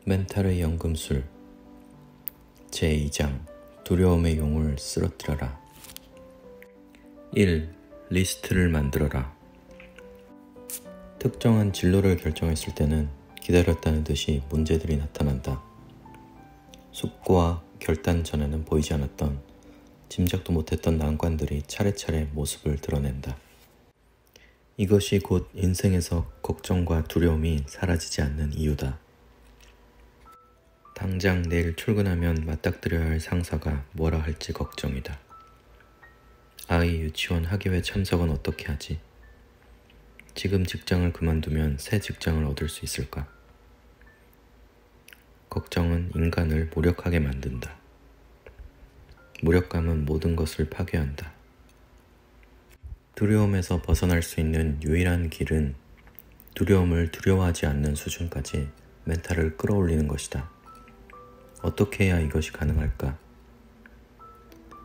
멘탈의 연금술 제2장 두려움의 용을 쓰러뜨려라. 1. 리스트를 만들어라. 특정한 진로를 결정했을 때는 기다렸다는 듯이 문제들이 나타난다. 숙고와 결단 전에는 보이지 않았던, 짐작도 못했던 난관들이 차례차례 모습을 드러낸다. 이것이 곧 인생에서 걱정과 두려움이 사라지지 않는 이유다. 당장 내일 출근하면 맞닥뜨려야 할 상사가 뭐라 할지 걱정이다. 아이 유치원 학예회 참석은 어떻게 하지? 지금 직장을 그만두면 새 직장을 얻을 수 있을까? 걱정은 인간을 무력하게 만든다. 무력감은 모든 것을 파괴한다. 두려움에서 벗어날 수 있는 유일한 길은 두려움을 두려워하지 않는 수준까지 멘탈을 끌어올리는 것이다. 어떻게 해야 이것이 가능할까?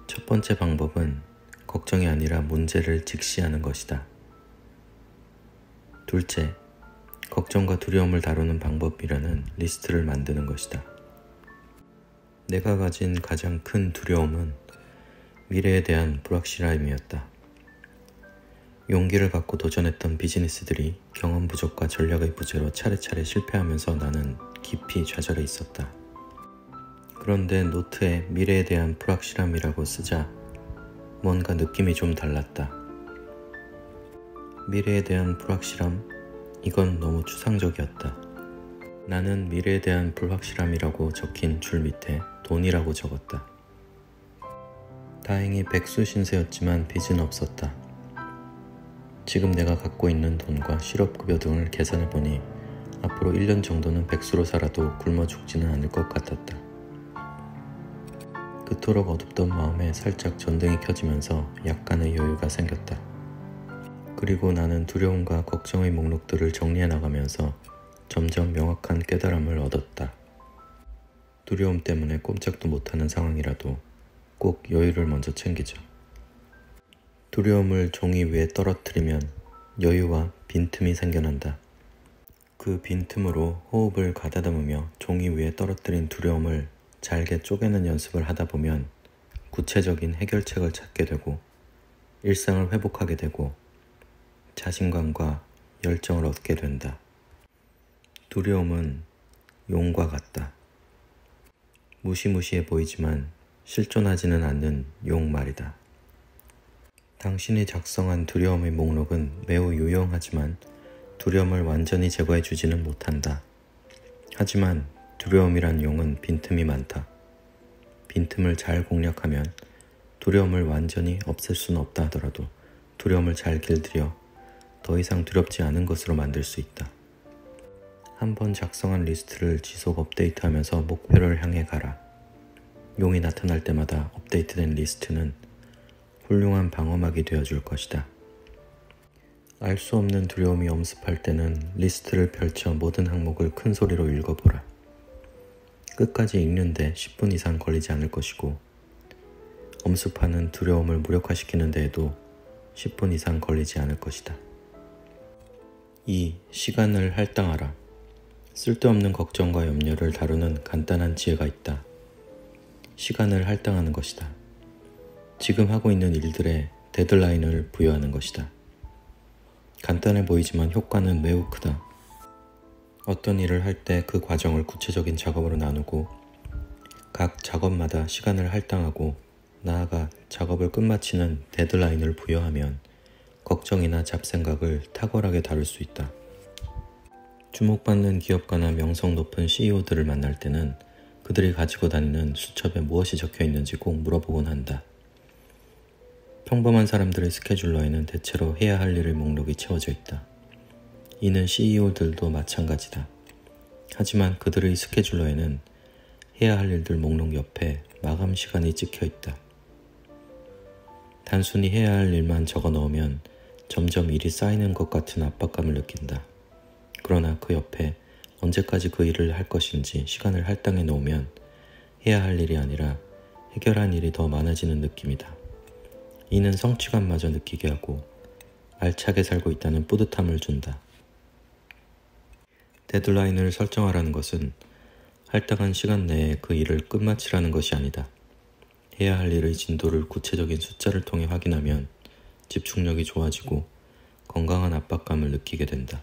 첫 번째 방법은 걱정이 아니라 문제를 직시하는 것이다. 둘째, 걱정과 두려움을 다루는 방법이라는 리스트를 만드는 것이다. 내가 가진 가장 큰 두려움은 미래에 대한 불확실함이었다. 용기를 갖고 도전했던 비즈니스들이 경험 부족과 전략의 부재로 차례차례 실패하면서 나는 깊이 좌절해 있었다. 그런데 노트에 미래에 대한 불확실함이라고 쓰자 뭔가 느낌이 좀 달랐다. 미래에 대한 불확실함? 이건 너무 추상적이었다. 나는 미래에 대한 불확실함이라고 적힌 줄 밑에 돈이라고 적었다. 다행히 백수 신세였지만 빚은 없었다. 지금 내가 갖고 있는 돈과 실업급여 등을 계산해보니 앞으로 1년 정도는 백수로 살아도 굶어 죽지는 않을 것 같았다. 그토록 어둡던 마음에 살짝 전등이 켜지면서 약간의 여유가 생겼다. 그리고 나는 두려움과 걱정의 목록들을 정리해 나가면서 점점 명확한 깨달음을 얻었다. 두려움 때문에 꼼짝도 못하는 상황이라도 꼭 여유를 먼저 챙기자. 두려움을 종이 위에 떨어뜨리면 여유와 빈틈이 생겨난다. 그 빈틈으로 호흡을 가다듬으며 종이 위에 떨어뜨린 두려움을 잘게 쪼개는 연습을 하다 보면 구체적인 해결책을 찾게 되고 일상을 회복하게 되고 자신감과 열정을 얻게 된다. 두려움은 용과 같다. 무시무시해 보이지만 실존하지는 않는 용 말이다. 당신이 작성한 두려움의 목록은 매우 유용하지만 두려움을 완전히 제거해주지는 못한다. 하지만 두려움이란 용은 빈틈이 많다. 빈틈을 잘 공략하면 두려움을 완전히 없앨 수는 없다 하더라도 두려움을 잘 길들여 더 이상 두렵지 않은 것으로 만들 수 있다. 한번 작성한 리스트를 지속 업데이트하면서 목표를 향해 가라. 용이 나타날 때마다 업데이트된 리스트는 훌륭한 방어막이 되어줄 것이다. 알 수 없는 두려움이 엄습할 때는 리스트를 펼쳐 모든 항목을 큰 소리로 읽어보라. 끝까지 읽는데 10분 이상 걸리지 않을 것이고 엄습하는 두려움을 무력화시키는 데에도 10분 이상 걸리지 않을 것이다. 2. 시간을 할당하라. 쓸데없는 걱정과 염려를 다루는 간단한 지혜가 있다. 시간을 할당하는 것이다. 지금 하고 있는 일들에 데드라인을 부여하는 것이다. 간단해 보이지만 효과는 매우 크다. 어떤 일을 할 때 그 과정을 구체적인 작업으로 나누고 각 작업마다 시간을 할당하고 나아가 작업을 끝마치는 데드라인을 부여하면 걱정이나 잡생각을 탁월하게 다룰 수 있다. 주목받는 기업가나 명성 높은 CEO들을 만날 때는 그들이 가지고 다니는 수첩에 무엇이 적혀 있는지 꼭 물어보곤 한다. 평범한 사람들의 스케줄러에는 대체로 해야 할 일의 목록이 채워져 있다. 이는 CEO들도 마찬가지다. 하지만 그들의 스케줄러에는 해야 할 일들 목록 옆에 마감 시간이 찍혀 있다. 단순히 해야 할 일만 적어 넣으면 점점 일이 쌓이는 것 같은 압박감을 느낀다. 그러나 그 옆에 언제까지 그 일을 할 것인지 시간을 할당해 놓으면 해야 할 일이 아니라 해결한 일이 더 많아지는 느낌이다. 이는 성취감마저 느끼게 하고 알차게 살고 있다는 뿌듯함을 준다. 데드라인을 설정하라는 것은 할당한 시간 내에 그 일을 끝마치라는 것이 아니다. 해야 할 일의 진도를 구체적인 숫자를 통해 확인하면 집중력이 좋아지고 건강한 압박감을 느끼게 된다.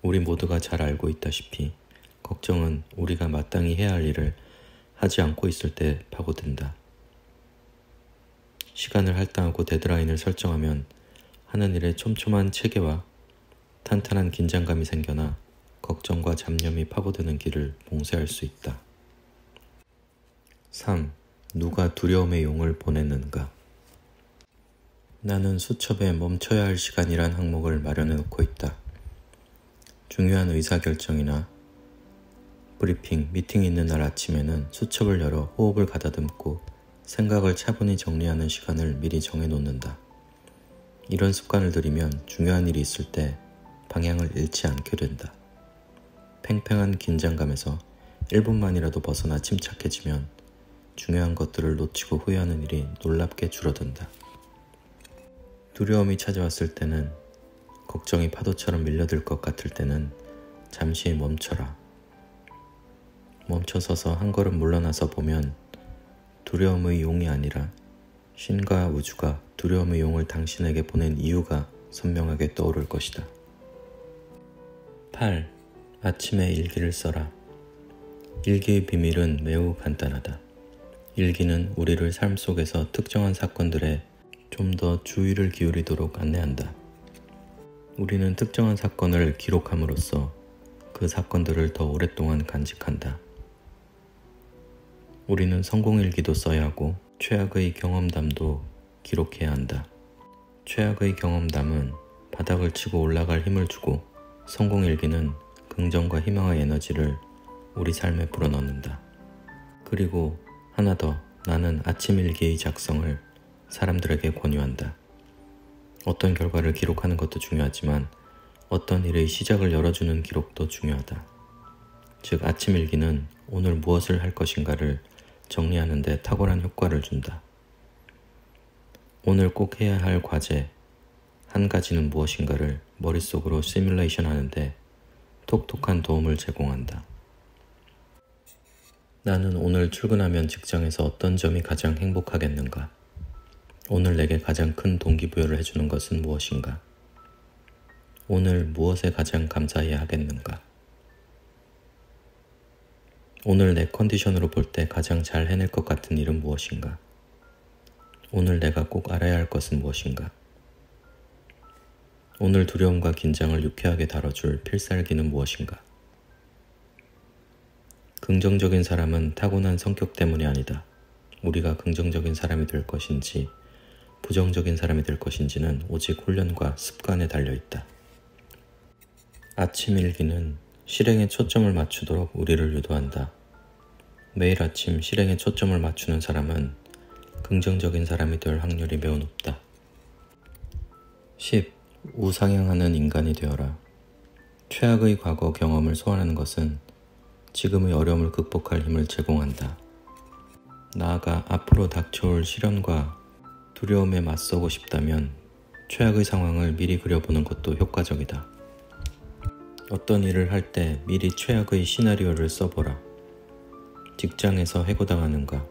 우리 모두가 잘 알고 있다시피 걱정은 우리가 마땅히 해야 할 일을 하지 않고 있을 때 파고든다. 시간을 할당하고 데드라인을 설정하면 하는 일에 촘촘한 체계와 탄탄한 긴장감이 생겨나 걱정과 잡념이 파고드는 길을 봉쇄할 수 있다. 3. 누가 두려움의 용을 보냈는가? 나는 수첩에 멈춰야 할 시간이란 항목을 마련해 놓고 있다. 중요한 의사결정이나 브리핑, 미팅이 있는 날 아침에는 수첩을 열어 호흡을 가다듬고 생각을 차분히 정리하는 시간을 미리 정해 놓는다. 이런 습관을 들이면 중요한 일이 있을 때 방향을 잃지 않게 된다. 팽팽한 긴장감에서 1분만이라도 벗어나 침착해지면 중요한 것들을 놓치고 후회하는 일이 놀랍게 줄어든다. 두려움이 찾아왔을 때는, 걱정이 파도처럼 밀려들 것 같을 때는 잠시 멈춰라. 멈춰서서 한 걸음 물러나서 보면 두려움의 용이 아니라 신과 우주가 두려움의 용을 당신에게 보낸 이유가 선명하게 떠오를 것이다. 8. 아침에 일기를 써라. 일기의 비밀은 매우 간단하다. 일기는 우리를 삶 속에서 특정한 사건들에 좀 더 주의를 기울이도록 안내한다. 우리는 특정한 사건을 기록함으로써 그 사건들을 더 오랫동안 간직한다. 우리는 성공일기도 써야 하고 최악의 경험담도 기록해야 한다. 최악의 경험담은 바닥을 치고 올라갈 힘을 주고 성공일기는 긍정과 희망의 에너지를 우리 삶에 불어넣는다. 그리고 하나 더, 나는 아침일기의 작성을 사람들에게 권유한다. 어떤 결과를 기록하는 것도 중요하지만 어떤 일의 시작을 열어주는 기록도 중요하다. 즉 아침일기는 오늘 무엇을 할 것인가를 정리하는 데 탁월한 효과를 준다. 오늘 꼭 해야 할 과제 한 가지는 무엇인가를 머릿속으로 시뮬레이션 하는데 톡톡한 도움을 제공한다. 나는 오늘 출근하면 직장에서 어떤 점이 가장 행복하겠는가? 오늘 내게 가장 큰 동기부여를 해주는 것은 무엇인가? 오늘 무엇에 가장 감사해야 하겠는가? 오늘 내 컨디션으로 볼 때 가장 잘 해낼 것 같은 일은 무엇인가? 오늘 내가 꼭 알아야 할 것은 무엇인가? 오늘 두려움과 긴장을 유쾌하게 다뤄줄 필살기는 무엇인가? 긍정적인 사람은 타고난 성격 때문이 아니다. 우리가 긍정적인 사람이 될 것인지 부정적인 사람이 될 것인지는 오직 훈련과 습관에 달려있다. 아침 일기는 실행에 초점을 맞추도록 우리를 유도한다. 매일 아침 실행에 초점을 맞추는 사람은 긍정적인 사람이 될 확률이 매우 높다. 10. 우상향하는 인간이 되어라. 최악의 과거 경험을 소환하는 것은 지금의 어려움을 극복할 힘을 제공한다. 나아가 앞으로 닥쳐올 시련과 두려움에 맞서고 싶다면 최악의 상황을 미리 그려보는 것도 효과적이다. 어떤 일을 할 때 미리 최악의 시나리오를 써보라. 직장에서 해고당하는가?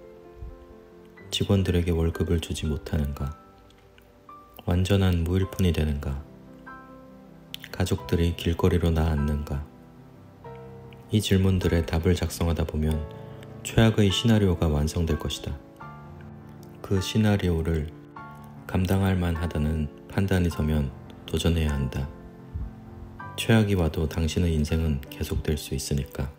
직원들에게 월급을 주지 못하는가? 완전한 무일푼이 되는가? 가족들이 길거리로 나앉는가? 이 질문들의 답을 작성하다 보면 최악의 시나리오가 완성될 것이다. 그 시나리오를 감당할 만하다는 판단이 서면 도전해야 한다. 최악이 와도 당신의 인생은 계속될 수 있으니까.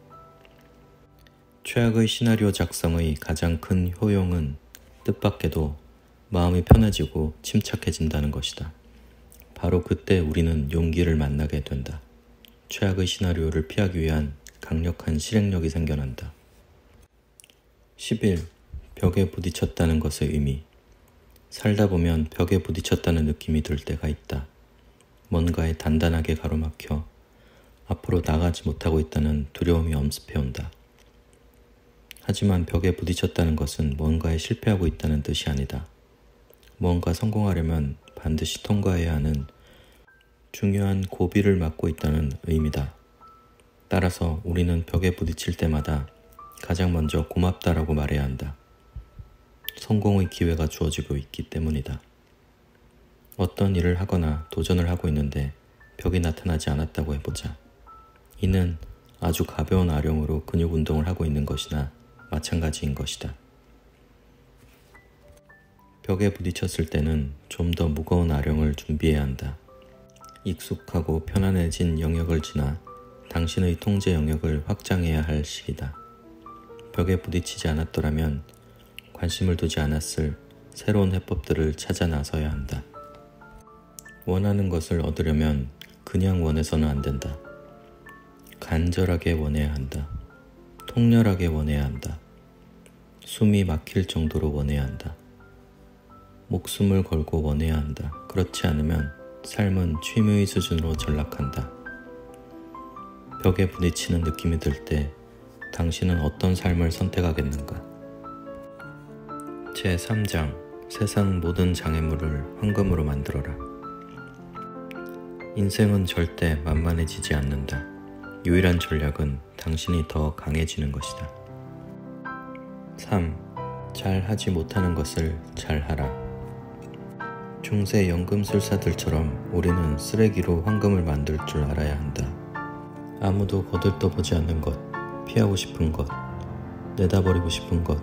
최악의 시나리오 작성의 가장 큰 효용은 뜻밖에도 마음이 편해지고 침착해진다는 것이다. 바로 그때 우리는 용기를 만나게 된다. 최악의 시나리오를 피하기 위한 강력한 실행력이 생겨난다. 11. 벽에 부딪혔다는 것의 의미. 살다 보면 벽에 부딪혔다는 느낌이 들 때가 있다. 뭔가에 단단하게 가로막혀 앞으로 나가지 못하고 있다는 두려움이 엄습해온다. 하지만 벽에 부딪혔다는 것은 뭔가에 실패하고 있다는 뜻이 아니다. 뭔가 성공하려면 반드시 통과해야 하는 중요한 고비를 맞고 있다는 의미다. 따라서 우리는 벽에 부딪힐 때마다 가장 먼저 고맙다라고 말해야 한다. 성공의 기회가 주어지고 있기 때문이다. 어떤 일을 하거나 도전을 하고 있는데 벽이 나타나지 않았다고 해보자. 이는 아주 가벼운 아령으로 근육 운동을 하고 있는 것이나 마찬가지인 것이다. 벽에 부딪혔을 때는 좀 더 무거운 아령을 준비해야 한다. 익숙하고 편안해진 영역을 지나 당신의 통제 영역을 확장해야 할 시기다. 벽에 부딪히지 않았더라면 관심을 두지 않았을 새로운 해법들을 찾아 나서야 한다. 원하는 것을 얻으려면 그냥 원해서는 안 된다. 간절하게 원해야 한다. 통렬하게 원해야 한다. 숨이 막힐 정도로 원해야 한다. 목숨을 걸고 원해야 한다. 그렇지 않으면 삶은 취미의 수준으로 전락한다. 벽에 부딪히는 느낌이 들 때 당신은 어떤 삶을 선택하겠는가? 제3장 세상 모든 장애물을 황금으로 만들어라. 인생은 절대 만만해지지 않는다. 유일한 전략은 당신이 더 강해지는 것이다. 3. 잘 하지 못하는 것을 잘 하라. 중세 연금술사들처럼 우리는 쓰레기로 황금을 만들 줄 알아야 한다. 아무도 거들떠보지 않는 것, 피하고 싶은 것, 내다버리고 싶은 것,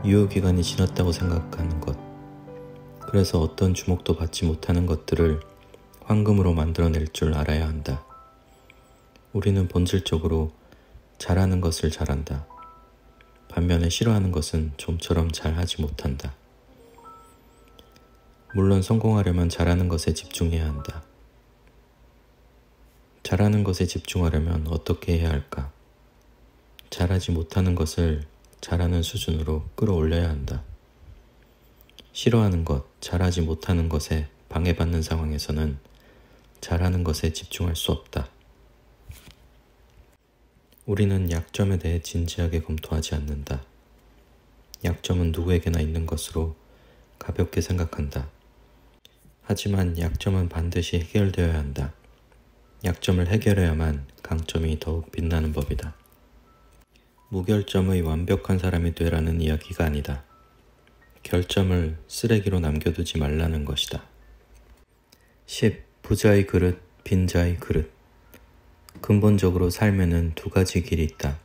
유효기간이 지났다고 생각하는 것, 그래서 어떤 주목도 받지 못하는 것들을 황금으로 만들어낼 줄 알아야 한다. 우리는 본질적으로 잘하는 것을 잘한다. 반면에 싫어하는 것은 좀처럼 잘하지 못한다. 물론 성공하려면 잘하는 것에 집중해야 한다. 잘하는 것에 집중하려면 어떻게 해야 할까? 잘하지 못하는 것을 잘하는 수준으로 끌어올려야 한다. 싫어하는 것, 잘하지 못하는 것에 방해받는 상황에서는 잘하는 것에 집중할 수 없다. 우리는 약점에 대해 진지하게 검토하지 않는다. 약점은 누구에게나 있는 것으로 가볍게 생각한다. 하지만 약점은 반드시 해결되어야 한다. 약점을 해결해야만 강점이 더욱 빛나는 법이다. 무결점의 완벽한 사람이 되라는 이야기가 아니다. 결점을 쓰레기로 남겨두지 말라는 것이다. 10. 부자의 그릇, 빈자의 그릇. 근본적으로 삶에는 두 가지 길이 있다.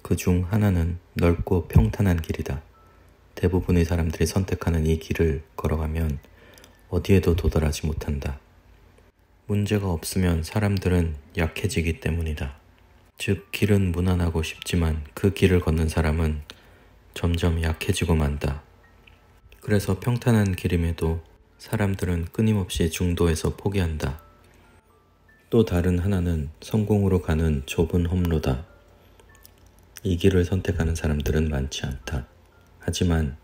그 중 하나는 넓고 평탄한 길이다. 대부분의 사람들이 선택하는 이 길을 걸어가면 어디에도 도달하지 못한다. 문제가 없으면 사람들은 약해지기 때문이다. 즉, 길은 무난하고 쉽지만 그 길을 걷는 사람은 점점 약해지고 만다. 그래서 평탄한 길임에도 사람들은 끊임없이 중도에서 포기한다. 또 다른 하나는 성공으로 가는 좁은 험로다. 이 길을 선택하는 사람들은 많지 않다. 하지만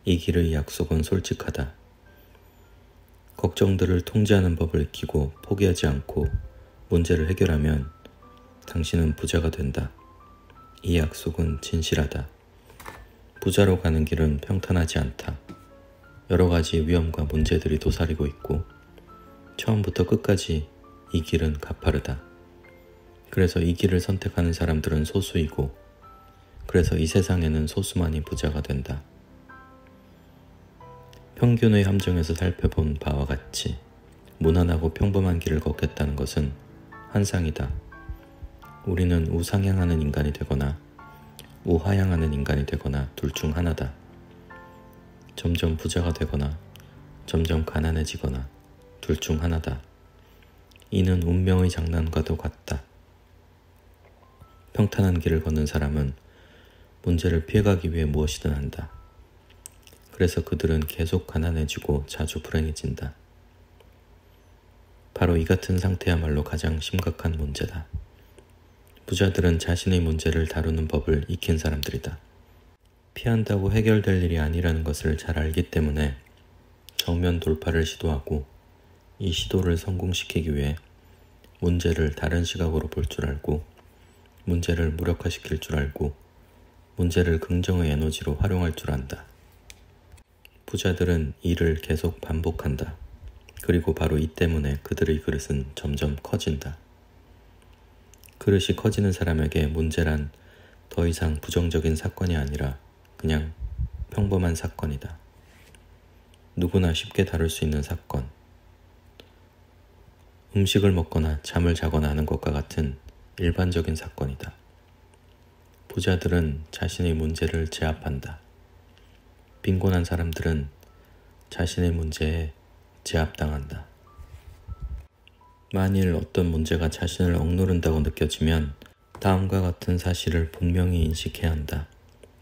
이 길의 약속은 솔직하다. 걱정들을 통제하는 법을 익히고 포기하지 않고 문제를 해결하면 당신은 부자가 된다. 이 약속은 진실하다. 부자로 가는 길은 평탄하지 않다. 여러 가지 위험과 문제들이 도사리고 있고 처음부터 끝까지 이 길은 가파르다. 그래서 이 길을 선택하는 사람들은 소수이고 그래서 이 세상에는 소수만이 부자가 된다. 평균의 함정에서 살펴본 바와 같이 무난하고 평범한 길을 걷겠다는 것은 환상이다. 우리는 우상향하는 인간이 되거나 우하향하는 인간이 되거나 둘 중 하나다. 점점 부자가 되거나 점점 가난해지거나 둘 중 하나다. 이는 운명의 장난과도 같다. 평탄한 길을 걷는 사람은 문제를 피해가기 위해 무엇이든 한다. 그래서 그들은 계속 가난해지고 자주 불행해진다. 바로 이 같은 상태야말로 가장 심각한 문제다. 부자들은 자신의 문제를 다루는 법을 익힌 사람들이다. 피한다고 해결될 일이 아니라는 것을 잘 알기 때문에 정면 돌파를 시도하고 이 시도를 성공시키기 위해 문제를 다른 시각으로 볼 줄 알고 문제를 무력화시킬 줄 알고 문제를 긍정의 에너지로 활용할 줄 안다. 부자들은 이를 계속 반복한다. 그리고 바로 이 때문에 그들의 그릇은 점점 커진다. 그릇이 커지는 사람에게 문제란 더 이상 부정적인 사건이 아니라 그냥 평범한 사건이다. 누구나 쉽게 다룰 수 있는 사건. 음식을 먹거나 잠을 자거나 하는 것과 같은 일반적인 사건이다. 부자들은 자신의 문제를 제압한다. 빈곤한 사람들은 자신의 문제에 제압당한다. 만일 어떤 문제가 자신을 억누른다고 느껴지면 다음과 같은 사실을 분명히 인식해야 한다.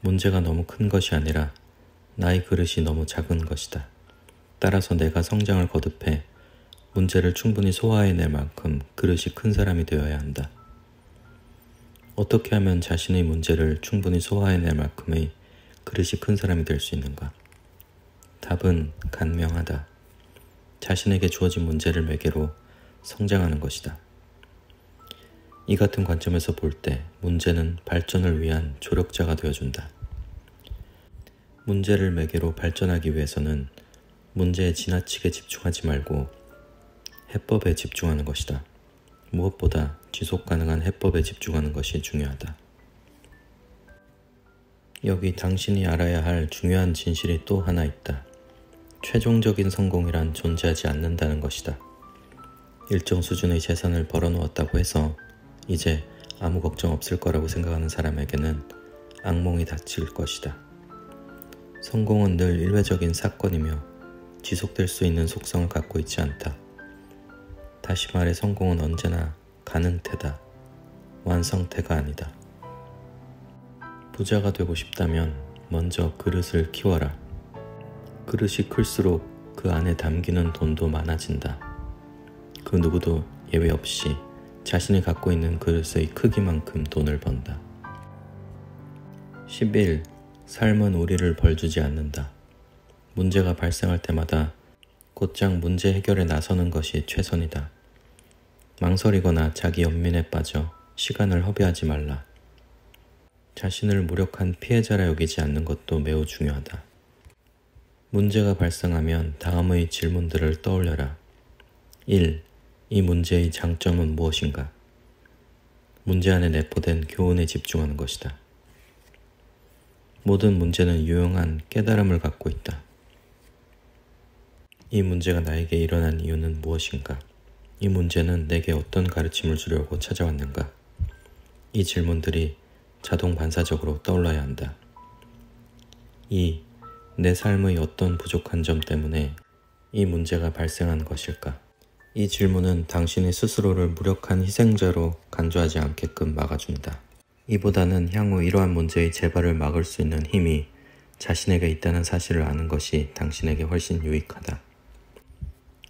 문제가 너무 큰 것이 아니라 나의 그릇이 너무 작은 것이다. 따라서 내가 성장을 거듭해 문제를 충분히 소화해낼 만큼 그릇이 큰 사람이 되어야 한다. 어떻게 하면 자신의 문제를 충분히 소화해낼 만큼의 그릇이 큰 사람이 될 수 있는가? 답은 간명하다. 자신에게 주어진 문제를 매개로 성장하는 것이다. 이 같은 관점에서 볼 때 문제는 발전을 위한 조력자가 되어준다. 문제를 매개로 발전하기 위해서는 문제에 지나치게 집중하지 말고 해법에 집중하는 것이다. 무엇보다 지속 가능한 해법에 집중하는 것이 중요하다. 여기 당신이 알아야 할 중요한 진실이 또 하나 있다. 최종적인 성공이란 존재하지 않는다는 것이다. 일정 수준의 재산을 벌어놓았다고 해서 이제 아무 걱정 없을 거라고 생각하는 사람에게는 악몽이 닥칠 것이다. 성공은 늘 일회적인 사건이며 지속될 수 있는 속성을 갖고 있지 않다. 다시 말해 성공은 언제나 가능태다. 완성태가 아니다. 부자가 되고 싶다면 먼저 그릇을 키워라. 그릇이 클수록 그 안에 담기는 돈도 많아진다. 그 누구도 예외 없이 자신이 갖고 있는 그릇의 크기만큼 돈을 번다. 11. 삶은 우리를 벌주지 않는다. 문제가 발생할 때마다 곧장 문제 해결에 나서는 것이 최선이다. 망설이거나 자기 연민에 빠져 시간을 허비하지 말라. 자신을 무력한 피해자라 여기지 않는 것도 매우 중요하다. 문제가 발생하면 다음의 질문들을 떠올려라. 1. 이 문제의 장점은 무엇인가? 문제 안에 내포된 교훈에 집중하는 것이다. 모든 문제는 유용한 깨달음을 갖고 있다. 이 문제가 나에게 일어난 이유는 무엇인가? 이 문제는 내게 어떤 가르침을 주려고 찾아왔는가? 이 질문들이 자동 반사적으로 떠올라야 한다. 2. 내 삶의 어떤 부족한 점 때문에 이 문제가 발생한 것일까? 이 질문은 당신이 스스로를 무력한 희생자로 간주하지 않게끔 막아준다. 이보다는 향후 이러한 문제의 재발을 막을 수 있는 힘이 자신에게 있다는 사실을 아는 것이 당신에게 훨씬 유익하다.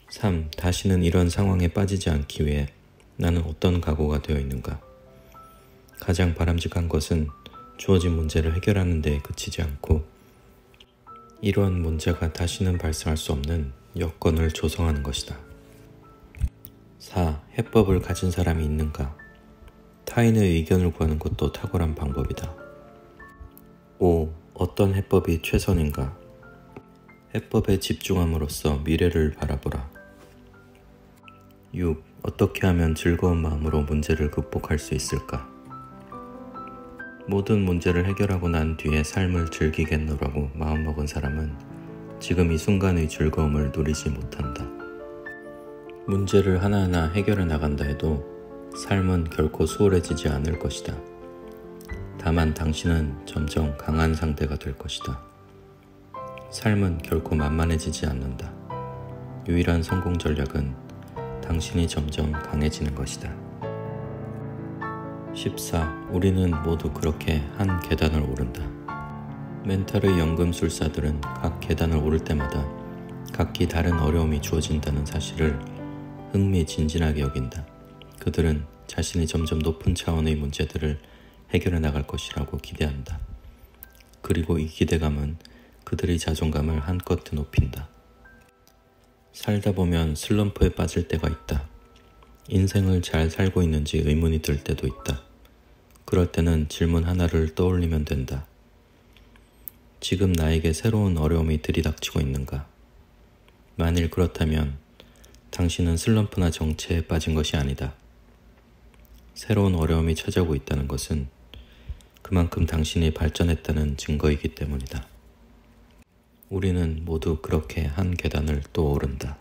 3. 다시는 이런 상황에 빠지지 않기 위해 나는 어떤 각오가 되어 있는가? 가장 바람직한 것은 주어진 문제를 해결하는 데 그치지 않고 이러한 문제가 다시는 발생할 수 없는 여건을 조성하는 것이다. 4. 해법을 가진 사람이 있는가? 타인의 의견을 구하는 것도 탁월한 방법이다. 5. 어떤 해법이 최선인가? 해법에 집중함으로써 미래를 바라보라. 6. 어떻게 하면 즐거운 마음으로 문제를 극복할 수 있을까? 모든 문제를 해결하고 난 뒤에 삶을 즐기겠노라고 마음먹은 사람은 지금 이 순간의 즐거움을 누리지 못한다. 문제를 하나하나 해결해 나간다 해도 삶은 결코 수월해지지 않을 것이다. 다만 당신은 점점 강한 상대가 될 것이다. 삶은 결코 만만해지지 않는다. 유일한 성공 전략은 당신이 점점 강해지는 것이다. 14. 우리는 모두 그렇게 한 계단을 오른다. 멘탈의 연금술사들은 각 계단을 오를 때마다 각기 다른 어려움이 주어진다는 사실을 흥미진진하게 여긴다. 그들은 자신이 점점 높은 차원의 문제들을 해결해 나갈 것이라고 기대한다. 그리고 이 기대감은 그들의 자존감을 한껏 높인다. 살다 보면 슬럼프에 빠질 때가 있다. 인생을 잘 살고 있는지 의문이 들 때도 있다. 그럴 때는 질문 하나를 떠올리면 된다. 지금 나에게 새로운 어려움이 들이닥치고 있는가? 만일 그렇다면 당신은 슬럼프나 정체에 빠진 것이 아니다. 새로운 어려움이 찾아오고 있다는 것은 그만큼 당신이 발전했다는 증거이기 때문이다. 우리는 모두 그렇게 한 계단을 또 오른다.